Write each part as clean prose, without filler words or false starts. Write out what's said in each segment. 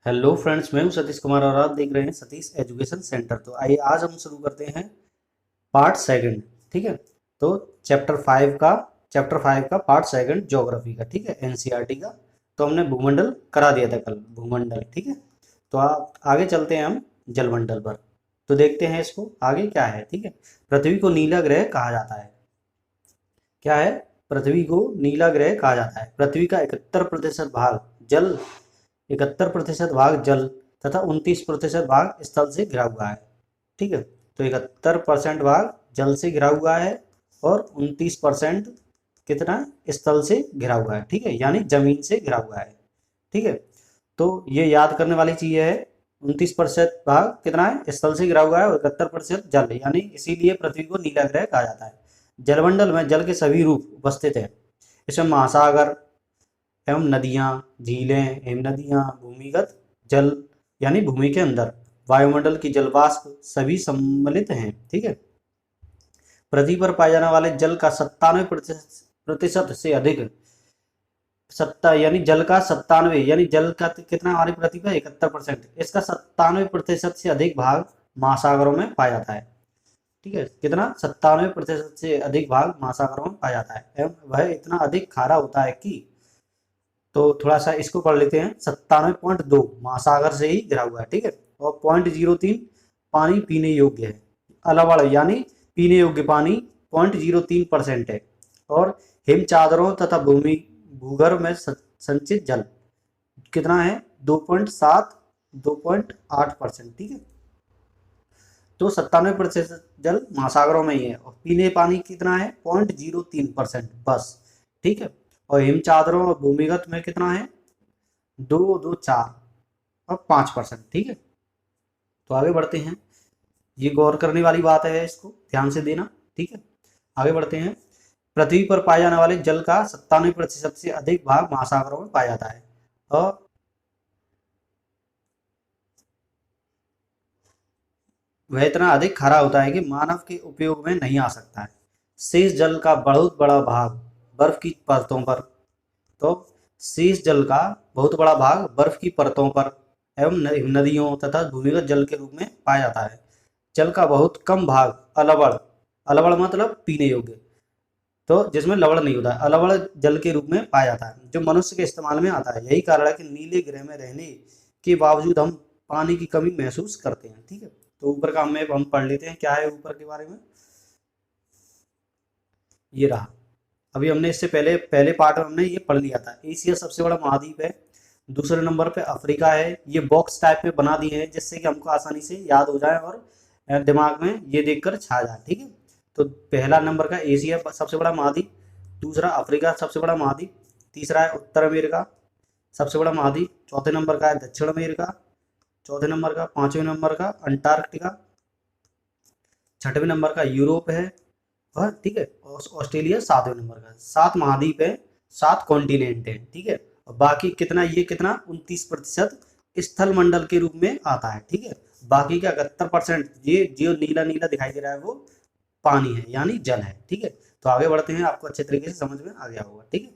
Hello friends, मैं हूं सतीश कुमार और आप देख रहे हैं सतीश एजुकेशन सेंटर। तो आइए आज हम शुरू करते हैं पार्ट सेकंड। ठीक है, तो चैप्टर 5 का पार्ट सेकंड ज्योग्राफी का। ठीक है, एनसीईआरटी का। तो हमने भूमंडल करा दिया था कल, भूमंडल। ठीक है, तो आप आगे चलते हैं हम जलमंडल पर। तो देखते हैं इसको आगे क्या है। ठीक है, पृथ्वी को नीला ग्रह कहा जाता है। क्या है? पृथ्वी को नीला ग्रह कहा जाता है। पृथ्वी का 71% भाग जल 71% भाग जल तथा 29% भाग स्थल से घिरा हुआ है। ठीक है, तो 71% भाग जल से घिरा हुआ है और 29% कितना स्थल से घिरा हुआ है। ठीक है, यानी जमीन से घिरा हुआ है। ठीक है, तो ये याद करने वाली चीज है। 29% भाग कितना है? स्थल से घिरा हुआ है और 71% जल, यानी इसीलिए पृथ्वी को नीला ग्रह कहा जाता है। जलमंडल में जल के सभी रूप उपस्थित हैं। इसमें महासागर एवं नदियाँ, झीलें, हिमनदियाँ, भूमिगत जल यानी भूमि के अंदर, वायुमंडल की जलवाष्प सभी सम्मिलित हैं। ठीक है, पृथ्वी पर पाए जाने वाले जल का 97% से अधिक, सत्ता यानी जल का 97, यानी जल का कितना हमारी पृथ्वी पर 71%, इसका 97% से अधिक भाग महासागरों में पाया जाता है। ठीक है, कितना? 97% से अधिक भाग महासागरों में पाया जाता है एवं वह इतना अधिक खारा होता है कि, तो थोड़ा सा इसको पढ़ लेते हैं। 97.2 महासागर से ही घिरा हुआ है। ठीक है, और 0.03 पानी पीने योग्य है। अलवड़ यानी पीने योग्य पानी 0.03% है। और हिम चादरों तथा भूमि भूगर्भ में संचित जल कितना है? 2.8%। ठीक है, तो 97% जल महासागरों में ही है और पीने पानी कितना है? 0.03% बस। ठीक है, और हिम चादरों और भूमिगत में कितना है? 2, 2, 4 और 5%। ठीक है, तो आगे बढ़ते हैं। ये गौर करने वाली बात है, इसको ध्यान से देना। ठीक है, आगे बढ़ते हैं। पृथ्वी पर पाए जाने वाले जल का 97% से अधिक भाग महासागरों में पाया जाता है और वह इतना अधिक खारा होता है कि मानव के उपयोग में नहीं आ सकता है। शेष जल का बहुत बड़ा भाग बर्फ की परतों पर, तो शेष जल का बहुत बड़ा भाग बर्फ की परतों पर एवं नदियों तथा भूमिगत जल के रूप में पाया जाता है। जल का बहुत कम भाग अलवड़, अलवड़ मतलब पीने योग्य, तो जिसमें लवण नहीं होता है, अलवड़ जल के रूप में पाया जाता है जो मनुष्य के इस्तेमाल में आता है। यही कारण है कि नीले ग्रह में रहने के बावजूद हम पानी की कमी महसूस करते हैं। ठीक है, तो ऊपर का मैप हम पढ़ लेते हैं, क्या है ऊपर के बारे में। ये रहा। अभी हमने इससे पहले पहले पार्ट में हमने ये पढ़ लिया था। एशिया सबसे बड़ा महाद्वीप है। दूसरे नंबर पे अफ्रीका है। ये बॉक्स टाइप में बना दिए हैं जिससे कि हमको आसानी से याद हो जाए और दिमाग में ये देखकर छा जाए। ठीक है, तो पहला नंबर का एशिया सबसे बड़ा महाद्वीप, दूसरा अफ्रीका सबसे बड़ा महाद्वीप, तीसरा है उत्तर अमेरिका सबसे बड़ा महाद्वीप, चौथे नंबर का है दक्षिण अमेरिका, चौथे नंबर का, पांचवें नंबर का अंटार्कटिका, छठवें नंबर का यूरोप है। और ठीक है, और ऑस्ट्रेलिया सातवें नंबर का। 7 महाद्वीप है, 7 कॉन्टिनेंट है। ठीक है, और बाकी कितना, ये कितना 29% स्थल मंडल के रूप में आता है। ठीक है, बाकी का 71% ये जो नीला नीला दिखाई दे रहा है वो पानी है, यानी जल है। ठीक है, तो आगे बढ़ते हैं, आपको अच्छे तरीके से समझ में आ गया होगा। ठीक है,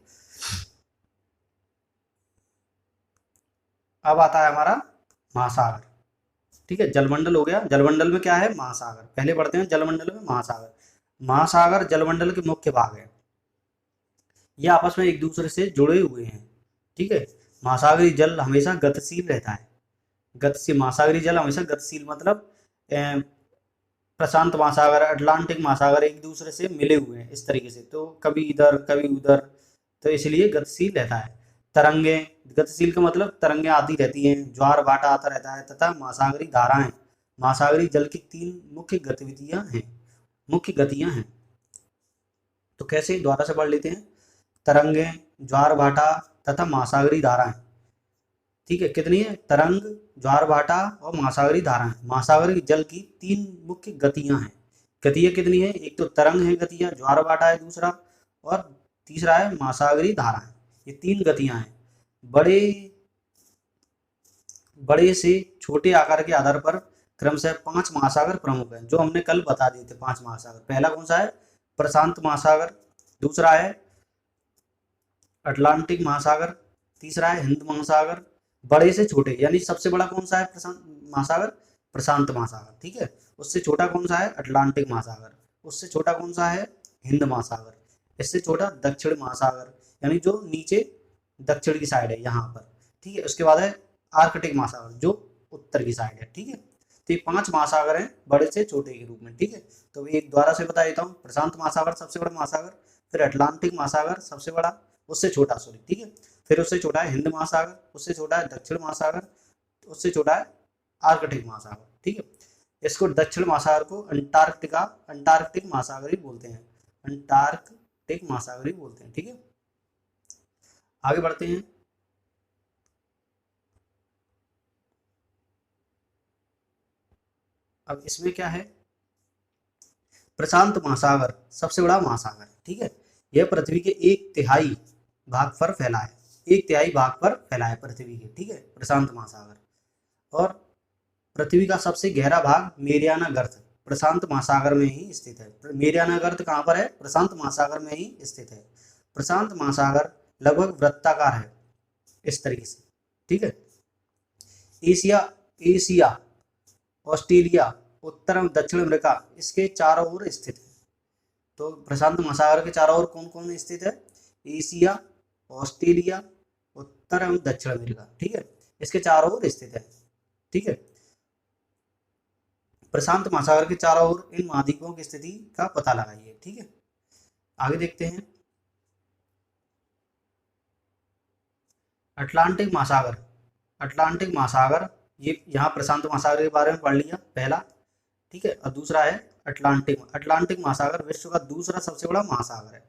अब आता है हमारा महासागर। ठीक है, जलमंडल हो गया। जलमंडल में क्या है? महासागर। पहले बढ़ते हैं जलमंडल में महासागर। महासागर जलमंडल के मुख्य भाग है। ये आपस में एक दूसरे से जुड़े हुए हैं। ठीक है, महासागरी जल हमेशा गतिशील रहता है। गतिशील महासागरी जल हमेशा गतिशील मतलब प्रशांत महासागर, अटलांटिक महासागर एक दूसरे से मिले हुए हैं इस तरीके से, तो कभी इधर कभी उधर, तो इसलिए गतिशील रहता है। तरंगे, गतिशील का मतलब तरंगे आती रहती हैं, ज्वार भाटा आता रहता है, तथा महासागरी धाराएं। महासागरी जल की 3 मुख्य गतिविधियां हैं, मुख्य गतियां हैं। तो कैसे? दोबारा से पढ़ लेते हैं। तरंगे, ज्वार भाटा तथा महासागरी धाराएं। ठीक है, कितनी है? तरंग, ज्वार भाटा और महासागरी धाराएं। महासागरी जल की 3 मुख्य गतियां हैं। गतियां कितनी है? एक तो तरंग है गतियां, ज्वार भाटा है दूसरा, और तीसरा है महासागरी धाराएं। ये 3 गतियां हैं। बड़े बड़े से छोटे आकार के आधार पर क्रमशः 5 महासागर प्रमुख हैं, जो हमने कल बता दिए थे। 5 महासागर, पहला कौन सा है? प्रशांत महासागर, दूसरा है अटलांटिक महासागर, तीसरा है हिंद महासागर, बड़े से छोटे, यानी सबसे बड़ा कौन सा है प्रशांत महासागर, प्रशांत महासागर, ठीक है। उससे छोटा कौन सा है, अटलांटिक महासागर। उससे छोटा कौन सा है, हिंद महासागर। इससे छोटा दक्षिण महासागर, यानी जो नीचे दक्षिण की साइड है यहाँ पर, ठीक है। उसके बाद है आर्कटिक महासागर जो उत्तर की साइड है, ठीक है। तो ये 5 महासागर हैं बड़े से छोटे के रूप में, ठीक है। तो एक द्वारा से बता देता हूँ, प्रशांत महासागर सबसे बड़ा महासागर, फिर अटलांटिक महासागर सबसे बड़ा, उससे छोटा सॉरी, ठीक है। फिर उससे छोटा है हिंद महासागर, उससे छोटा है दक्षिण महासागर, उससे छोटा है आर्कटिक महासागर, ठीक है। इसको दक्षिण महासागर को अंटार्कटिका अंटार्कटिक महासागर ही बोलते हैं, अंटार्कटिक महासागर ही बोलते हैं, ठीक है। आगे बढ़ते हैं। अब इसमें क्या है, प्रशांत महासागर सबसे बड़ा महासागर, ठीक है। यह पृथ्वी के 1/3 भाग पर फैला है, 1/3 भाग पर फैला है पृथ्वी के, ठीक है, प्रशांत महासागर। और पृथ्वी का सबसे गहरा भाग मेरियाना गर्त प्रशांत महासागर में ही स्थित है। मेरियाना गर्त कहाँ पर है, प्रशांत महासागर में ही स्थित है। प्रशांत महासागर लगभग वृत्ताकार है इस तरीके से, ठीक है। एशिया एशिया ऑस्ट्रेलिया, उत्तर एवं दक्षिण अमेरिका इसके चारों ओर स्थित है। तो प्रशांत महासागर के चारों ओर कौन कौन स्थित है, एशिया, ऑस्ट्रेलिया, उत्तर एवं दक्षिण अमेरिका, ठीक है, इसके चारों ओर स्थित है, ठीक है। प्रशांत महासागर के चारों ओर इन महाद्वीपों की स्थिति का पता लगाइए, ठीक है। आगे देखते हैं। अटलांटिक महासागर, अटलांटिक महासागर, ये यहाँ प्रशांत महासागर के बारे में पढ़ लिया पहला, ठीक है। और दूसरा है अटलांटिक अटलांटिक महासागर विश्व का दूसरा सबसे बड़ा महासागर है।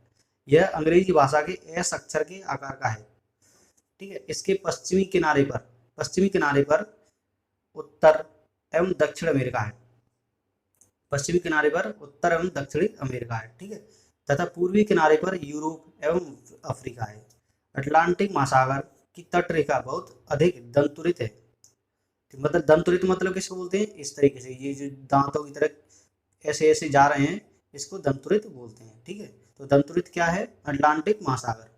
यह अंग्रेजी भाषा के एस अक्षर के आकार का है, ठीक है। इसके पश्चिमी किनारे पर उत्तर एवं दक्षिण अमेरिका है, पश्चिमी किनारे पर उत्तर एवं दक्षिणी अमेरिका है, ठीक है, तथा पूर्वी किनारे पर यूरोप एवं अफ्रीका है। अटलांटिक महासागर की तट रेखा बहुत अधिक दंतुरित है, मतलब दंतुरित मतलब किसको बोलते हैं, इस तरीके से ये जो दांतों की तरह ऐसे ऐसे जा रहे हैं, इसको दंतुरित बोलते हैं, ठीक है। तो दंतुरित क्या है, अटलांटिक महासागर।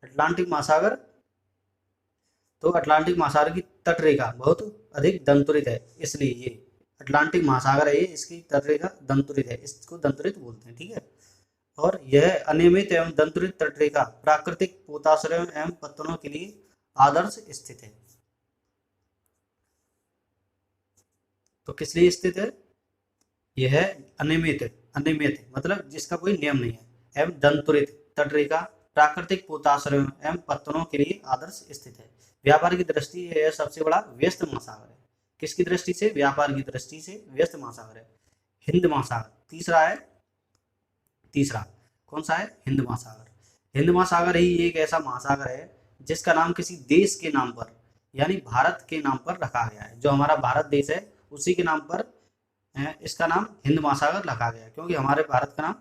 अटलांटिक महासागर, तो अटलांटिक महासागर की तट रेखा बहुत अधिक दंतुरित है, इसलिए ये अटलांटिक महासागर है, ये इसकी तट रेखा दंतुरित है, इसको दंतुरित बोलते हैं, ठीक है। और यह अनियमित एवं दंतुरित तट रेखा प्राकृतिक पोताश्रयों एवं पत्तनों के लिए आदर्श स्थित है। तो किस लिए स्थित है, यह अनियमित मतलब जिसका कोई नियम नहीं है, एवं दंतुरित तट रेखा प्राकृतिक पोताश्रयों एवं पत्तनों के लिए आदर्श स्थित है। व्यापार की दृष्टि से यह सबसे बड़ा व्यस्त महासागर है। किसकी दृष्टि से, व्यापार की दृष्टि से व्यस्त महासागर है। हिंद महासागर तीसरा कौन सा है, हिंद महासागर। हिंद महासागर ही एक ऐसा महासागर है जिसका नाम किसी देश के नाम पर, यानी भारत के नाम पर रखा गया है। जो हमारा भारत देश है उसी के नाम पर इसका नाम हिंद महासागर रखा गया है, क्योंकि हमारे भारत का नाम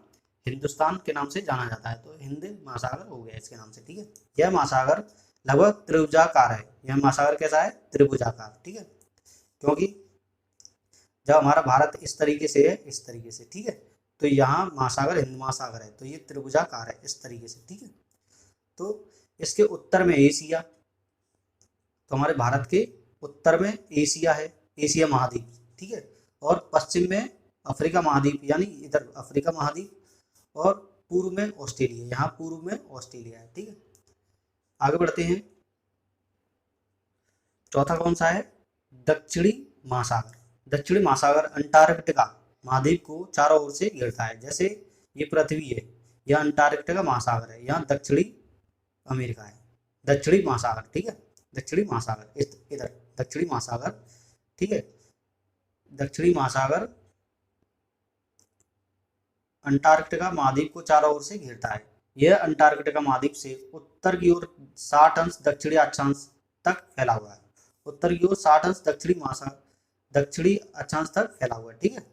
हिंदुस्तान के नाम से जाना जाता है, तो हिंद महासागर हो गया इसके नाम से, ठीक है। यह महासागर लगभग त्रिभुजाकार है। यह महासागर कैसा है, त्रिभुजाकार, ठीक है, क्योंकि जब हमारा भारत इस तरीके से है, इस तरीके से, ठीक है, तो यहाँ महासागर हिंद महासागर है, तो ये त्रिभुजाकार है इस तरीके से, ठीक है। तो इसके उत्तर में एशिया, तो हमारे भारत के उत्तर में एशिया है, एशिया महाद्वीप, ठीक है, और पश्चिम में अफ्रीका महाद्वीप, यानी इधर अफ्रीका महाद्वीप, और पूर्व में ऑस्ट्रेलिया, यहाँ पूर्व में ऑस्ट्रेलिया है, ठीक है। आगे बढ़ते हैं। चौथा कौन सा है, दक्षिणी महासागर। दक्षिणी महासागर अंटार्कटिका महाद्वीप को चारों ओर से घेरता है। जैसे ये पृथ्वी है, यह अंटार्कटिका महासागर है, यहाँ दक्षिणी अमेरिका है, दक्षिणी महासागर, ठीक है, दक्षिणी महासागर इधर दक्षिणी महासागर, ठीक है। दक्षिणी महासागर अंटार्कटिका महाद्वीप को चारों ओर से घेरता है। यह अंटार्कटिका महाद्वीप से उत्तर की ओर 60 अंश दक्षिणी अक्षांश तक फैला हुआ है। उत्तर की ओर 60 अंश दक्षिणी अक्षांश तक फैला हुआ है, ठीक है,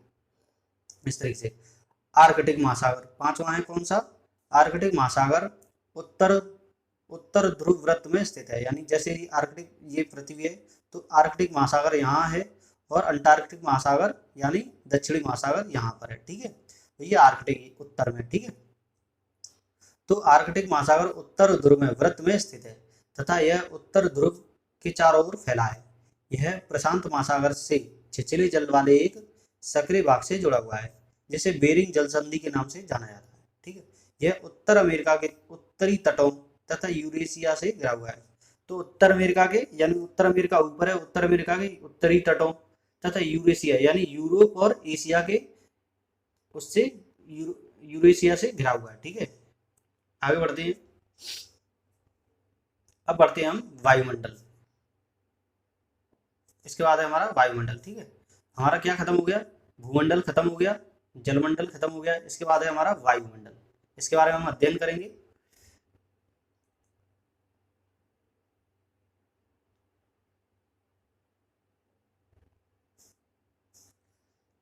इस तरीके से। आर्कटिक महासागर पांचवा है, कौन सा, आर्कटिक महासागर उत्तर ध्रुव वृत्त में स्थित है, यानी जैसे आर्कटिक ये पृथ्वी है, तो आर्कटिक महासागर यहाँ है, और अंटार्कटिक महासागर यानी दक्षिणी महासागर यहाँ पर है, ठीक है। तो ये आर्कटिक उत्तर में, ठीक है। तो आर्कटिक महासागर उत्तर ध्रुव में वृत्त में स्थित है, तथा यह उत्तर ध्रुव के चारों ओर फैला है। यह प्रशांत महासागर से छिछले जल वाले एक सक्रिय भाग से जुड़ा हुआ है, जिसे बेरिंग जल संधि के नाम से जाना जाता है। ठीक है, यह उत्तर अमेरिका के उत्तरी तटों तथा यूरेशिया से घिरा हुआ है। तो उत्तर अमेरिका के यानी उत्तर अमेरिका ऊपर है, उत्तर अमेरिका के उत्तरी तटों तथा यूरेशिया यानी यूरोप और एशिया के उससे यूरेशिया से घिरा हुआ है। ठीक है, आगे बढ़ते हैं। अब बढ़ते हैं हम वायुमंडल। इसके बाद है हमारा वायुमंडल। ठीक है, हमारा क्या खत्म हो गया, भूमंडल खत्म हो गया, जलमंडल खत्म हो गया। इसके बाद है हमारा वायुमंडल, इसके बारे में हम अध्ययन करेंगे।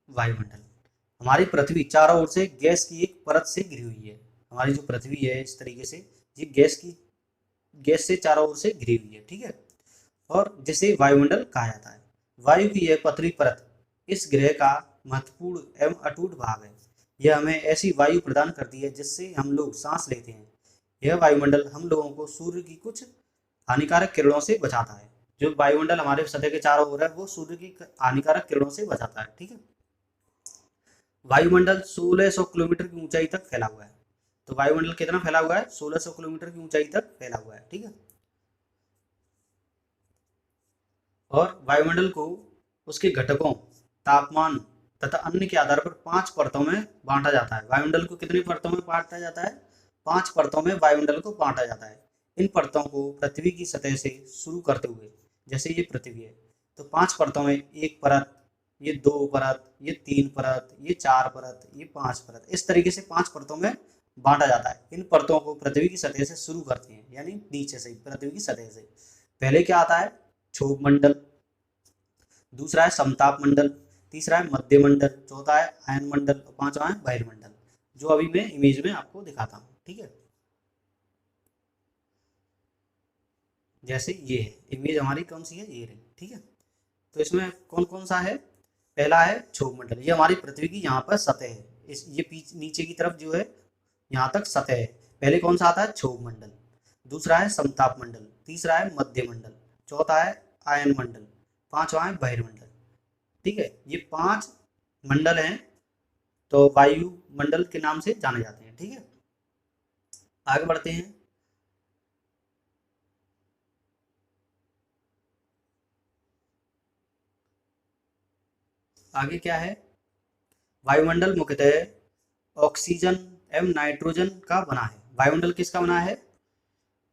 वायुमंडल, हमारी पृथ्वी चारों ओर से गैस की एक परत से घिरी हुई है। हमारी जो पृथ्वी है इस तरीके से ये गैस से चारों ओर से घिरी हुई है। ठीक है, और जिसे वायुमंडल कहा जाता है। वायु की यह पतली परत इस ग्रह का महत्वपूर्ण एवं अटूट भाग है। यह हमें ऐसी वायु प्रदान करती है जिससे हम लोग सांस लेते हैं। यह वायुमंडल हम लोगों को सूर्य की कुछ हानिकारक किरणों से बचाता है। जो वायुमंडल हमारे सतह के चारों ओर है वो सूर्य की हानिकारक किरणों से बचाता है। ठीक है, वायुमंडल 1600 किलोमीटर की ऊंचाई तक फैला हुआ है। तो वायुमंडल कितना फैला हुआ है, 1600 किलोमीटर की ऊंचाई तक फैला हुआ है। ठीक है, और वायुमंडल को उसके घटकों, तापमान तथा अन्य के आधार पर 5 परतों में बांटा जाता है। वायुमंडल को कितनी परतों में बांटा जाता है, 5 परतों में वायुमंडल को बांटा जाता है। इन परतों को पृथ्वी की सतह से शुरू करते हुए, जैसे ये पृथ्वी है तो 5 परतों में, एक परत, ये 2 परत, ये 3 परत, ये 4 परत, ये 5 परत, इस तरीके से 5 परतों में बांटा जाता है। इन परतों को पृथ्वी की सतह से शुरू करते हैं, यानी नीचे से, पृथ्वी की सतह से। पहले क्या आता है, क्षोभ मंडल, दूसरा है समताप मंडल, तीसरा है मध्य मंडल, चौथा है आयन मंडल, पांचवा है बहिर्मंडल, जो अभी मैं इमेज में आपको दिखाता हूँ। ठीक है, जैसे ये है इमेज हमारी, कौन सी है, ये रही। ठीक है, तो इसमें कौन कौन सा है, पहला है क्षोभ मंडल, ये हमारी पृथ्वी की यहाँ पर सतह है, इस ये नीचे की तरफ जो है यहाँ तक सतह है। पहले कौन सा आता है, क्षोभ मंडल, दूसरा है समताप मंडल, तीसरा है मध्य मंडल, चौथा है आयन मंडल, पांचवा है बहिर्मंडल। ठीक है, ये 5 मंडल हैं, तो वायु मंडल के नाम से जाने जाते हैं। ठीक है, आगे बढ़ते हैं। आगे क्या है, वायुमंडल मुख्यतः ऑक्सीजन एवं नाइट्रोजन का बना है। वायुमंडल किसका बना है,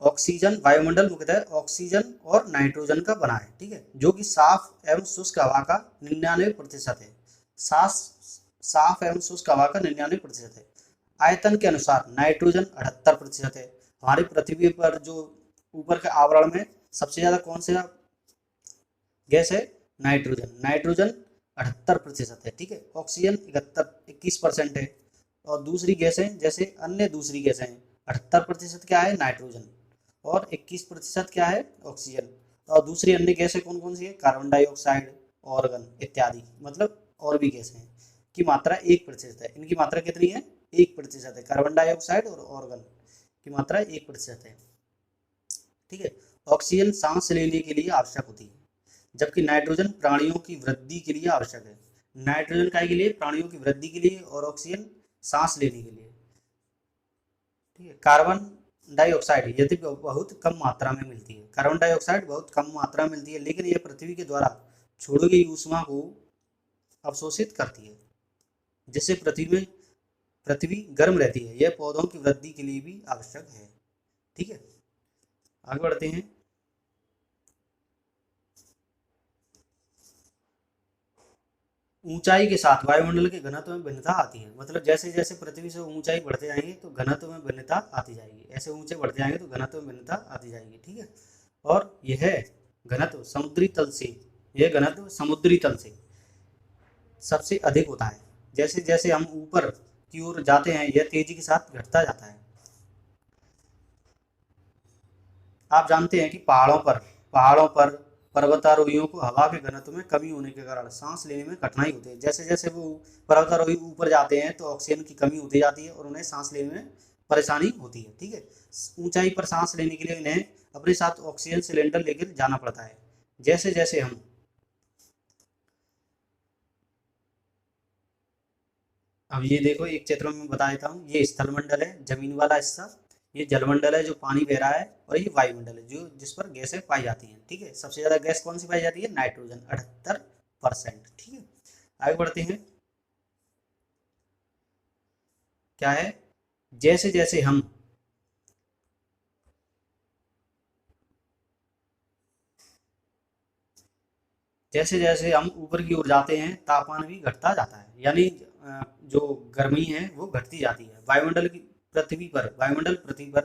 ऑक्सीजन, वायुमंडल मुख्यतः ऑक्सीजन और नाइट्रोजन का बना है। ठीक है, जो कि साफ एवं शुष्क हवा का 99% है। साफ साफ एवं शुष्क हवा का 99% है। आयतन के अनुसार नाइट्रोजन 78% है। हमारी पृथ्वी पर जो ऊपर के आवरण में सबसे ज्यादा कौन सा गैस है, नाइट्रोजन। नाइट्रोजन 78% है। ठीक है, ऑक्सीजन 21% है। और दूसरी गैसें, जैसे अन्य दूसरी गैसें हैं, 78% क्या है, नाइट्रोजन, और 21% क्या है, ऑक्सीजन। और दूसरी अन्य गैसें कौन कौन सी है, कार्बन डाइऑक्साइड, ऑर्गन इत्यादि, मतलब और भी गैसें हैं की मात्रा 1% है। इनकी मात्रा कितनी है, 1% है। कार्बन डाइऑक्साइड और ऑर्गन की मात्रा 1% है। ठीक है, ऑक्सीजन सांस लेने के लिए आवश्यक होती है, जबकि नाइट्रोजन प्राणियों की वृद्धि के लिए आवश्यक है। नाइट्रोजन काय के लिए, प्राणियों की वृद्धि के लिए, और ऑक्सीजन सांस लेने के लिए। ठीक है, कार्बन डाइऑक्साइड यदि बहुत कम मात्रा में मिलती है, कार्बन डाइऑक्साइड बहुत कम मात्रा में मिलती है, लेकिन यह पृथ्वी के द्वारा छोड़ी गई ऊष्मा को अवशोषित करती है, जिससे पृथ्वी गर्म रहती है। यह पौधों की वृद्धि के लिए भी आवश्यक है। ठीक है, आगे बढ़ते हैं। ऊंचाई के साथ वायुमंडल के घनत्व में भिन्नता आती है, मतलब जैसे जैसे पृथ्वी से ऊंचाई बढ़ते जाएंगे तो घनत्व में भिन्नता आती जाएगी, ऐसे ऊंचे बढ़ते जाएंगे तो घनत्व में भिन्नता आती जाएगी। ठीक है, और यह घनत्व समुद्री तल से, यह घनत्व समुद्री तल से सबसे अधिक होता है। जैसे जैसे हम ऊपर की ओर जाते हैं यह तेजी के साथ घटता जाता है। आप जानते हैं कि पहाड़ों पर पर्वतारोहियों को हवा के घनत्व में कमी होने के कारण सांस लेने में कठिनाई होती है। जैसे जैसे वो पर्वतारोही ऊपर जाते हैं तो ऑक्सीजन की कमी होती जाती है और उन्हें सांस लेने में परेशानी होती है। ठीक है, ऊंचाई पर सांस लेने के लिए इन्हें अपने साथ ऑक्सीजन सिलेंडर लेकर जाना पड़ता है। जैसे जैसे हम अब ये देखो, एक चित्र में बता देता हूँ, ये स्थलमंडल है जमीन वाला हिस्सा, ये जलमंडल है जो पानी बह रहा है, और ये वायुमंडल है जो जिस पर गैसें पाई जाती हैं। ठीक है, सबसे ज्यादा गैस कौन सी पाई जाती है? नाइट्रोजन, 78%। ठीक है, आगे बढ़ते हैं। क्या है? जैसे जैसे हम जैसे जैसे हम ऊपर की ओर जाते हैं तापमान भी घटता जाता है, यानी जो गर्मी है वो घटती जाती है। वायुमंडल पृथ्वी पर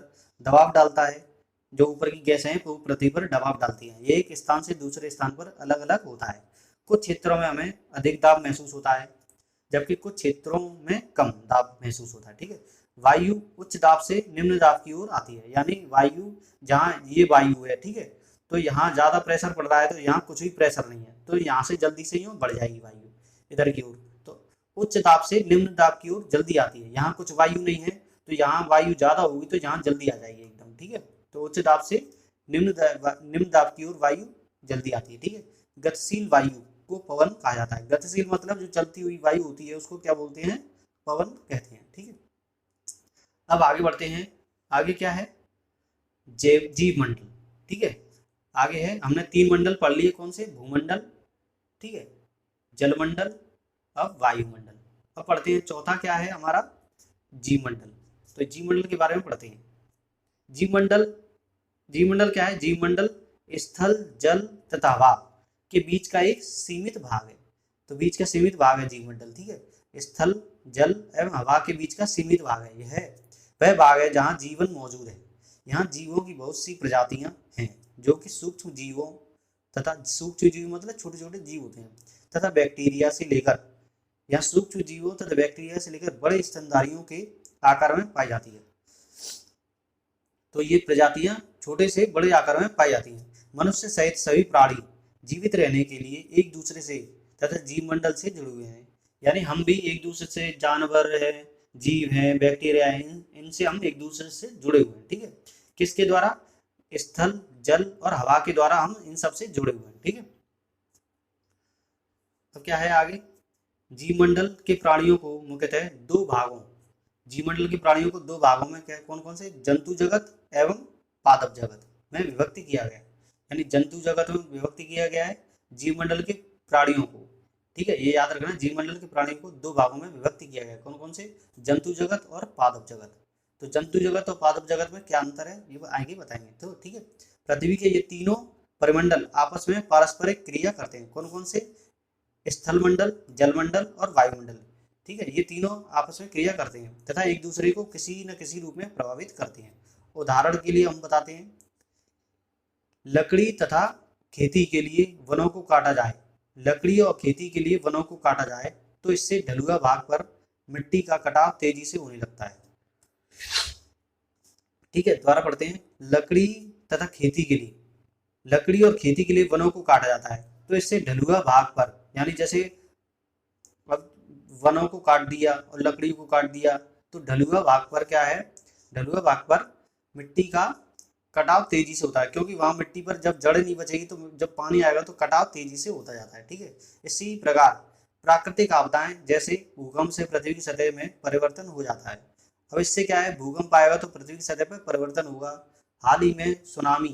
दबाव डालता है। जो ऊपर की गैसें हैं वो पृथ्वी पर दबाव डालती हैं। ये एक स्थान से दूसरे स्थान पर अलग अलग होता है। कुछ क्षेत्रों में हमें अधिक दाब महसूस होता है, जबकि कुछ क्षेत्रों में कम दाब महसूस होता है। ठीक है, वायु उच्च दाब से निम्न दाब की ओर आती है, यानी वायु, जहाँ ये वायु है, ठीक है, तो यहाँ ज्यादा प्रेशर पड़ रहा है, तो यहाँ कुछ भी प्रेशर नहीं है, तो यहाँ से जल्दी से यूँ बढ़ जाएगी वायु इधर की ओर। तो उच्च दाब से निम्न दाब की ओर जल्दी आती है। यहाँ कुछ वायु नहीं है, तो यहाँ वायु ज्यादा होगी तो यहाँ जल्दी आ जाएगी एकदम। ठीक है, तो उच्च दाब से निम्न दाब की ओर वायु जल्दी आती है। ठीक है, गतिशील वायु को पवन कहा जाता है। गतिशील मतलब जो चलती हुई वायु होती है उसको क्या बोलते हैं? पवन कहते हैं। ठीक है, अब आगे बढ़ते हैं। आगे क्या है? जीव मंडल। ठीक है, आगे है, हमने 3 मंडल पढ़ लिए, कौन से? भूमंडल, ठीक है, जलमंडल, अब वायुमंडल। अब पढ़ते हैं चौथा क्या है हमारा? जीव मंडल। तो जीव मंडल के बारे में पढ़ते हैं। जीव मंडल जीव मंडल क्या है? जीव मंडल स्थल, जल तथा हवा के बीच का एक सीमित भाग है। तो बीच का सीमित भाग है जीव मंडल। ठीक है, स्थल, जल एवं हवा के बीच का सीमित भाग है। यह वह भाग है जहाँ जीवन मौजूद है। यहाँ जीवों की बहुत सी प्रजातियां हैं, जो कि सूक्ष्म जीवों तथा सूक्ष्म जीव मतलब छोटे छोटे जीव होते हैं, तथा बैक्टीरिया से लेकर, यहाँ सूक्ष्म जीवों तथा बैक्टीरिया से लेकर बड़े स्तनधारियों के आकार में पाई जाती है। तो ये प्रजातियां छोटे से बड़े आकार में पाई जाती हैं। मनुष्य सहित सभी प्राणी जीवित रहने के लिए एक दूसरे से तथा जीव मंडल से जुड़े हुए हैं। यानी हम भी एक दूसरे से, जानवर है, जीव हैं, बैक्टीरिया हैं, इनसे हम एक दूसरे से जुड़े हुए हैं। ठीक है, किसके द्वारा? स्थल, जल और हवा के द्वारा हम इन सब से जुड़े हुए हैं। ठीक है, तो क्या है आगे? जीवमंडल के प्राणियों को मुख्यतः दो भागों जीवमंडल के प्राणियों को दो भागों में क्या कौन कौन से? जंतु जगत एवं पादप जगत में विभक्ति किया गया है। यानी जंतु जगत में विभक्ति किया गया है जीवमंडल के प्राणियों को। ठीक है, ये याद रखना, जीवमंडल के प्राणियों को दो भागों में विभक्ति किया गया है। कौन कौन से? जंतु जगत और पादप जगत। तो जंतु जगत और पादप जगत में क्या अंतर है ये आगे बताएंगे। तो ठीक है, पृथ्वी के ये तीनों परिमंडल आपस में पारस्परिक क्रिया करते हैं। कौन कौन से? स्थल मंडल, जलमंडल और वायुमंडल। ठीक है, ये तीनों आपस में क्रिया करते हैं तथा एक दूसरे को किसी न किसी रूप में प्रभावित करते हैं। उदाहरण के लिए हम बताते हैं, लकड़ी तथा खेती के लिए वनों को काटा जाए लकड़ी और खेती के लिए वनों को काटा जाए तो इससे ढलुआ भाग पर मिट्टी का कटाव तेजी से होने लगता है। ठीक है, दोबारा पढ़ते हैं। लकड़ी और खेती के लिए वनों को काटा जाता है तो इससे ढलुआ भाग पर, यानी जैसे अब वनों को काट दिया और लकड़ी को काट दिया, तो ढलुआ भाग पर क्या है? ढलुआ भाग पर मिट्टी का कटाव तेजी से होता है, क्योंकि वहां मिट्टी पर जब जड़ नहीं बचेगी तो जब पानी आएगा तो कटाव तेजी से होता जाता है। ठीक है, इसी प्रकार प्राकृतिक आपदाएं जैसे भूकंप से पृथ्वी की सतह में परिवर्तन हो जाता है। अब इससे क्या है? भूकंप आएगा तो पृथ्वी की सतह पर परिवर्तन होगा। हाल ही में सुनामी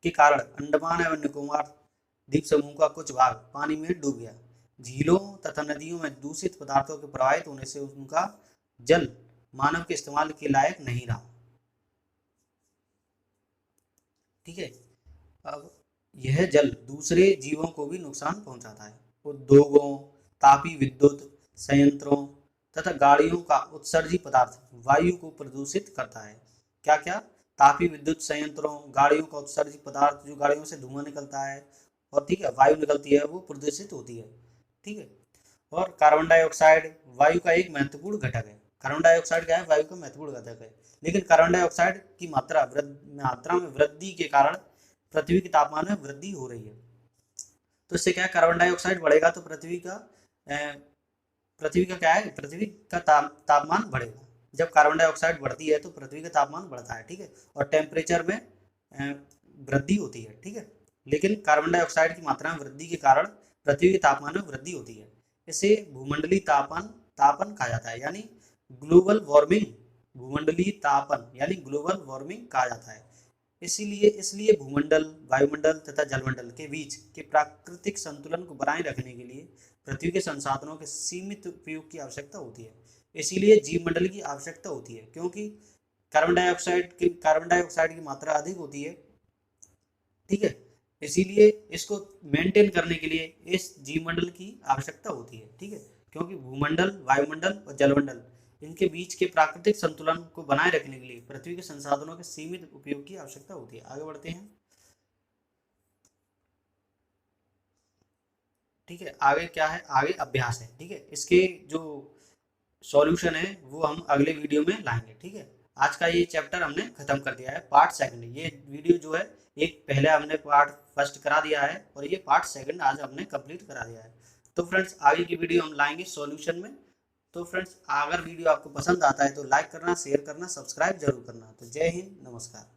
के कारण अंडमान एवं निकोबार द्वीप समूह का कुछ भाग पानी में डूब गया। झीलों तथा नदियों में दूषित पदार्थों के प्रवाहित होने से उनका जल मानव के इस्तेमाल के लायक नहीं रहा। ठीक है, अब यह जल दूसरे जीवों को भी नुकसान पहुंचाता है। उद्योगों, तापीय विद्युत संयंत्रों तथा गाड़ियों का उत्सर्जित पदार्थ वायु को प्रदूषित करता है। क्या क्या? तापीय विद्युत संयंत्रों, गाड़ियों का उत्सर्जित पदार्थ, जो गाड़ियों से धुआं निकलता है और ठीक है वायु निकलती है, वो प्रदूषित होती है। ठीक है, और कार्बन डाइऑक्साइड वायु का एक महत्वपूर्ण घटक है। कार्बन डाइऑक्साइड क्या है? वायु का महत्वपूर्ण घटक है। लेकिन कार्बन डाइऑक्साइड की मात्रा में वृद्धि के कारण पृथ्वी के तापमान में वृद्धि हो रही है। तो इससे क्या है? कार्बन डाइऑक्साइड बढ़ेगा तो पृथ्वी का क्या है? पृथ्वी का तापमान बढ़ेगा। जब कार्बन डाइऑक्साइड बढ़ती है तो पृथ्वी का तापमान बढ़ता है। ठीक है, और टेम्परेचर में वृद्धि होती है, ठीक है। लेकिन कार्बन डाइऑक्साइड की मात्रा में वृद्धि के कारण पृथ्वी के तापमान में वृद्धि होती है। इसे भूमंडलीय तापन कहा जाता है, यानी ग्लोबल वार्मिंग। भूमंडलीय तापन यानी ग्लोबल वार्मिंग कहा जाता है। इसीलिए इसलिए भूमंडल, वायुमंडल तथा जलमंडल के बीच के प्राकृतिक संतुलन को बनाए रखने के लिए पृथ्वी के संसाधनों के सीमित उपयोग की आवश्यकता होती है। इसीलिए जीव मंडल की आवश्यकता होती है, क्योंकि कार्बन डाइऑक्साइड की मात्रा अधिक होती है, ठीक है। इसीलिए इसको मेंटेन करने के लिए इस जीव मंडल की आवश्यकता होती है, ठीक है। क्योंकि भूमंडल, वायुमंडल और जलमंडल, इनके बीच के प्राकृतिक संतुलन को बनाए रखने के लिए पृथ्वी के संसाधनों के सीमित उपयोग की आवश्यकता होती है। आगे बढ़ते हैं, ठीक है। आगे क्या है, आगे अभ्यास है, ठीक है। इसके जो सॉल्यूशन है वो हम अगले वीडियो में लाएंगे, ठीक है। आज का ये चैप्टर हमने खत्म कर दिया है, पार्ट सेकंड। ये वीडियो जो है, एक पहले हमने पार्ट फर्स्ट करा दिया है और ये पार्ट सेकंड आज हमने कंप्लीट करा दिया है। तो फ्रेंड्स, आगे की वीडियो हम लाएंगे सॉल्यूशन में। तो फ्रेंड्स, अगर वीडियो आपको पसंद आता है तो लाइक करना, शेयर करना, सब्सक्राइब जरूर करना। तो जय हिंद, नमस्कार।